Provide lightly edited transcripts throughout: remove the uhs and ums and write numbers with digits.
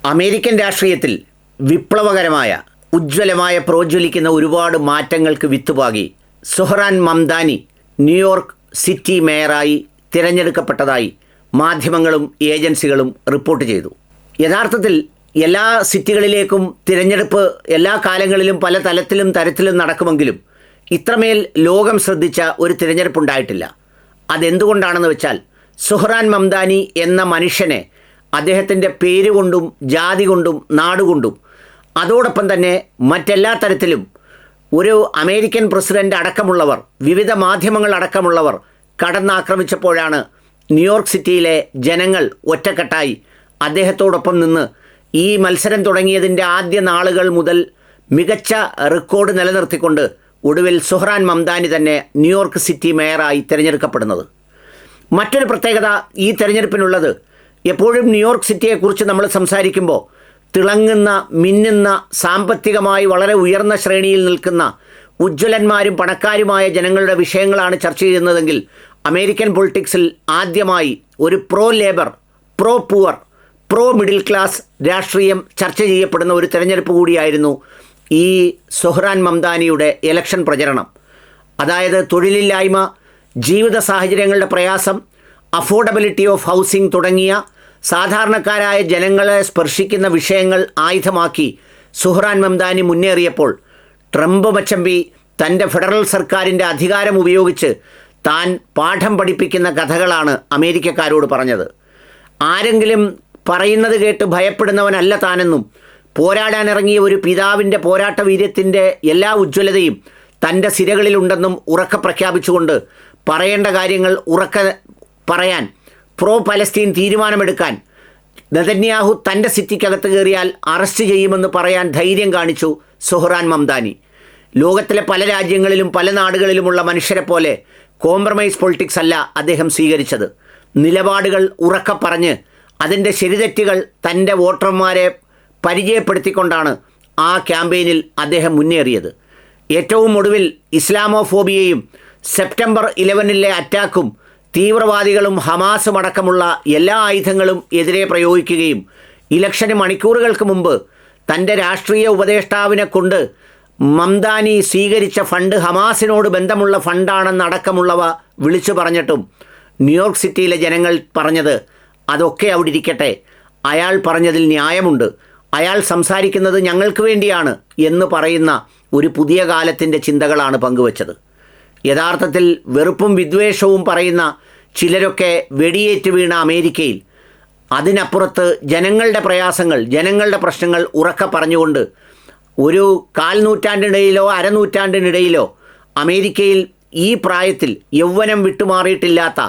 American രാഷ്ട്രീയത്തിൽ വിപ്ലവകരമായ ഉജ്ജ്വലമായ പ്രോജ്വലിക്കുന്ന ഒരുപാട് മാറ്റങ്ങൾക്ക് വിത്തുപാകി സുഹ്റാൻ മംദാനി ന്യൂയോർക്ക് സിറ്റി മേയറായി തിരഞ്ഞെടുക്കപ്പെട്ടതായി മാധ്യമങ്ങളും ഏജൻസികളും റിപ്പോർട്ട് ചെയ്തു. യഥാർത്ഥത്തിൽ എല്ലാ സിറ്റികളിലേക്കും തിരഞ്ഞെടുപ്പ് എല്ലാ കാലങ്ങളിലും പല തരത്തിലും നടക്കുമെങ്കിലും ഇത്രമേൽ ലോകം ശ്രദ്ധിച്ച ഒരു തിരഞ്ഞെടുപ്പുണ്ടായിട്ടില്ല. അതെന്തുകൊണ്ടാണെന്ന് വെച്ചാൽ സുഹ്റാൻ മംദാനി എന്ന മനുഷ്യനെ അദ്ദേഹത്തിൻ്റെ പേരുകൊണ്ടും ജാതി കൊണ്ടും നാടുകൊണ്ടും അതോടൊപ്പം തന്നെ മറ്റെല്ലാ തരത്തിലും ഒരു അമേരിക്കൻ പ്രസിഡൻ്റ് അടക്കമുള്ളവർ വിവിധ മാധ്യമങ്ങൾ അടക്കമുള്ളവർ കടന്നാക്രമിച്ചപ്പോഴാണ് ന്യൂയോർക്ക് സിറ്റിയിലെ ജനങ്ങൾ ഒറ്റക്കെട്ടായി അദ്ദേഹത്തോടൊപ്പം നിന്ന് ഈ മത്സരം തുടങ്ങിയതിൻ്റെ ആദ്യ നാളുകൾ മുതൽ മികച്ച റെക്കോർഡ് നിലനിർത്തിക്കൊണ്ട് ഒടുവിൽ സുഹ്റാൻ മംദാനി തന്നെ ന്യൂയോർക്ക് സിറ്റി മേയറായി തിരഞ്ഞെടുക്കപ്പെടുന്നത്. മറ്റൊരു പ്രത്യേകത ഈ തിരഞ്ഞെടുപ്പിനുള്ളത്, എപ്പോഴും ന്യൂയോർക്ക് സിറ്റിയെക്കുറിച്ച് നമ്മൾ സംസാരിക്കുമ്പോൾ തിളങ്ങുന്ന മിന്നുന്ന സാമ്പത്തികമായി വളരെ ഉയർന്ന ശ്രേണിയിൽ നിൽക്കുന്ന ഉജ്ജ്വലന്മാരും പണക്കാരുമായ ജനങ്ങളുടെ വിഷയങ്ങളാണ് ചർച്ച ചെയ്യുന്നതെങ്കിൽ അമേരിക്കൻ പൊളിറ്റിക്സിൽ ആദ്യമായി ഒരു pro labour, pro poor, pro middle class രാഷ്ട്രീയം ചർച്ച ചെയ്യപ്പെടുന്ന ഒരു തിരഞ്ഞെടുപ്പ് കൂടിയായിരുന്നു ഈ സുഹ്റാൻ മംദാനിയുടെ ഇലക്ഷൻ പ്രചരണം. അതായത് തൊഴിലില്ലായ്മ, ജീവിത സാഹചര്യങ്ങളുടെ പ്രയാസം, അഫോർഡബിലിറ്റി ഓഫ് ഹൗസിംഗ് തുടങ്ങിയ സാധാരണക്കാരായ ജനങ്ങളെ സ്പർശിക്കുന്ന വിഷയങ്ങൾ ആയുധമാക്കി സുഹ്റാൻ മംദാനി മുന്നേറിയപ്പോൾ ട്രംപ് മച്ചമ്പി തൻ്റെ ഫെഡറൽ സർക്കാരിൻ്റെ അധികാരം ഉപയോഗിച്ച് താൻ പാഠം പഠിപ്പിക്കുന്ന കഥകളാണ് അമേരിക്കക്കാരോട് പറഞ്ഞത്. ആരെങ്കിലും പറയുന്നത് കേട്ട് ഭയപ്പെടുന്നവനല്ല താനെന്നും പോരാടാനിറങ്ങിയ ഒരു പിതാവിൻ്റെ പോരാട്ട വീര്യത്തിൻ്റെ എല്ലാ ഉജ്ജ്വലതയും തൻ്റെ സിരകളിലുണ്ടെന്നും ഉറക്കെ പ്രഖ്യാപിച്ചുകൊണ്ട് പറയേണ്ട കാര്യങ്ങൾ ഉറക്കെ പറയാൻ, പ്രോ പലസ്തീൻ തീരുമാനമെടുക്കാൻ, നെതന്യാഹു തൻ്റെ സിറ്റിക്കകത്ത് കയറിയാൽ അറസ്റ്റ് ചെയ്യുമെന്ന് പറയാൻ ധൈര്യം കാണിച്ചു സുഹ്റാൻ മംദാനി. ലോകത്തിലെ പല രാജ്യങ്ങളിലും പല നാടുകളിലുമുള്ള മനുഷ്യരെ പോലെ കോംപ്രമൈസ് പൊളിറ്റിക്സ് അല്ല അദ്ദേഹം സ്വീകരിച്ചത്. നിലപാടുകൾ ഉറക്കെ പറഞ്ഞ് അതിൻ്റെ ശരിതെറ്റുകൾ തൻ്റെ വോട്ടർമാരെ പരിചയപ്പെടുത്തിക്കൊണ്ടാണ് ആ ക്യാമ്പയിനിൽ അദ്ദേഹം മുന്നേറിയത്. ഏറ്റവും ഒടുവിൽ ഇസ്ലാമോഫോബിയയും സെപ്റ്റംബർ 11 അറ്റാക്കും തീവ്രവാദികളും ഹമാസും അടക്കമുള്ള എല്ലാ ആയുധങ്ങളും എതിരെ പ്രയോഗിക്കുകയും ഇലക്ഷന് മണിക്കൂറുകൾക്ക് മുമ്പ് തൻ്റെ രാഷ്ട്രീയ ഉപദേഷ്ടാവിനെ കൊണ്ട് മംദാനി സ്വീകരിച്ച ഫണ്ട് ഹമാസിനോട് ബന്ധമുള്ള ഫണ്ടാണെന്നടക്കമുള്ളവ വിളിച്ചു പറഞ്ഞിട്ടും ന്യൂയോർക്ക് സിറ്റിയിലെ ജനങ്ങൾ പറഞ്ഞത് അതൊക്കെ അവിടെ ഇരിക്കട്ടെ, അയാൾ പറഞ്ഞതിൽ ന്യായമുണ്ട്, അയാൾ സംസാരിക്കുന്നത് ഞങ്ങൾക്ക് വേണ്ടിയാണ് എന്ന് പറയുന്ന ഒരു പുതിയ കാലത്തിൻ്റെ ചിന്തകളാണ് പങ്കുവച്ചത്. യഥാർത്ഥത്തിൽ വെറുപ്പും വിദ്വേഷവും പറയുന്ന ചിലരൊക്കെ വെടിയേറ്റ് വീണ അമേരിക്കയിൽ അതിനപ്പുറത്ത് ജനങ്ങളുടെ പ്രയാസങ്ങൾ, ജനങ്ങളുടെ പ്രശ്നങ്ങൾ ഉറക്കെ പറഞ്ഞുകൊണ്ട് ഒരു കാൽനൂറ്റാണ്ടിനിടയിലോ അരനൂറ്റാണ്ടിനിടയിലോ അമേരിക്കയിൽ ഈ പ്രായത്തിൽ യൗവനം വിട്ടുമാറിയിട്ടില്ലാത്ത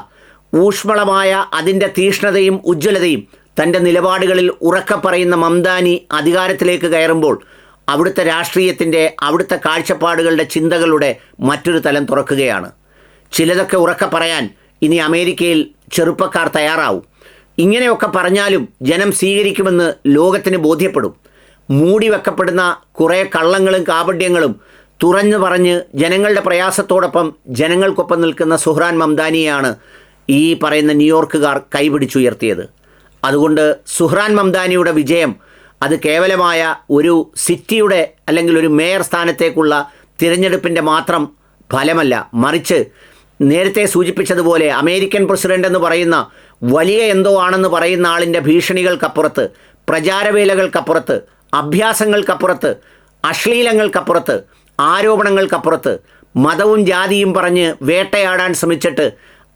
ഊഷ്മളമായ അതിൻ്റെ തീഷ്ണതയും ഉജ്ജ്വലതയും തൻ്റെ നിലപാടുകളിൽ ഉറക്കെ പറയുന്ന മംദാനി അധികാരത്തിലേക്ക് കയറുമ്പോൾ അവിടുത്തെ രാഷ്ട്രീയത്തിൻ്റെ, അവിടുത്തെ കാഴ്ചപ്പാടുകളുടെ, ചിന്തകളുടെ മറ്റൊരു തലം തുറക്കുകയാണ്. ചിലതൊക്കെ ഉറക്കെ പറയാൻ ഇനി അമേരിക്കയിൽ ചെറുപ്പക്കാർ തയ്യാറാവും. ഇങ്ങനെയൊക്കെ പറഞ്ഞാലും ജനം സ്വീകരിക്കുമെന്ന് ലോകത്തിന് ബോധ്യപ്പെടും. മൂടി വെക്കപ്പെടുന്ന കുറേ കള്ളങ്ങളും കാപട്യങ്ങളും തുറന്നു പറഞ്ഞ് ജനങ്ങളുടെ പ്രയാസത്തോടൊപ്പം ജനങ്ങൾക്കൊപ്പം നിൽക്കുന്ന സുഹ്റാൻ മംദാനിയെയാണ് ഈ പറയുന്ന ന്യൂയോർക്കുകാർ കൈപിടിച്ചുയർത്തിയത്. അതുകൊണ്ട് സുഹ്റാൻ മംദാനിയുടെ വിജയം അത് കേവലമായ ഒരു സിറ്റിയുടെ അല്ലെങ്കിൽ ഒരു മേയർ സ്ഥാനത്തേക്കുള്ള തിരഞ്ഞെടുപ്പിൻ്റെ മാത്രം ഫലമല്ല, മറിച്ച് നേരത്തെ സൂചിപ്പിച്ചതുപോലെ അമേരിക്കൻ പ്രസിഡൻ്റ് എന്ന് പറയുന്ന വലിയ എന്തോ ആണെന്ന് പറയുന്ന ആളിൻ്റെ ഭീഷണികൾക്കപ്പുറത്ത്, പ്രചാരവേലകൾക്കപ്പുറത്ത്, അഭ്യാസങ്ങൾക്കപ്പുറത്ത്, അശ്ലീലങ്ങൾക്കപ്പുറത്ത്, ആരോപണങ്ങൾക്കപ്പുറത്ത് മതവും ജാതിയും പറഞ്ഞ് വേട്ടയാടാൻ ശ്രമിച്ചിട്ട്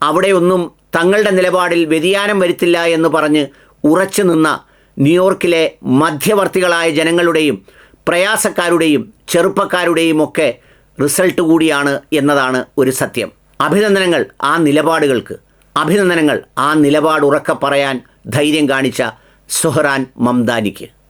അവിടെയൊന്നും തങ്ങളുടെ നിലപാടിൽ വ്യതിയാനം വരുത്തില്ല എന്ന് പറഞ്ഞ് ഉറച്ചു നിന്ന ന്യൂയോർക്കിലെ മധ്യവർത്തികളായ ജനങ്ങളുടെയും പ്രയാസക്കാരുടെയും ചെറുപ്പക്കാരുടെയും ഒക്കെ റിസൾട്ട് കൂടിയാണ് എന്നതാണ് ഒരു സത്യം. അഭിനന്ദനങ്ങൾ ആ നിലപാടുകൾക്ക്, അഭിനന്ദനങ്ങൾ ആ നിലപാട് ഉറക്കെ പറയാൻ ധൈര്യം കാണിച്ച സുഹ്റാൻ മംദാനിക്ക്.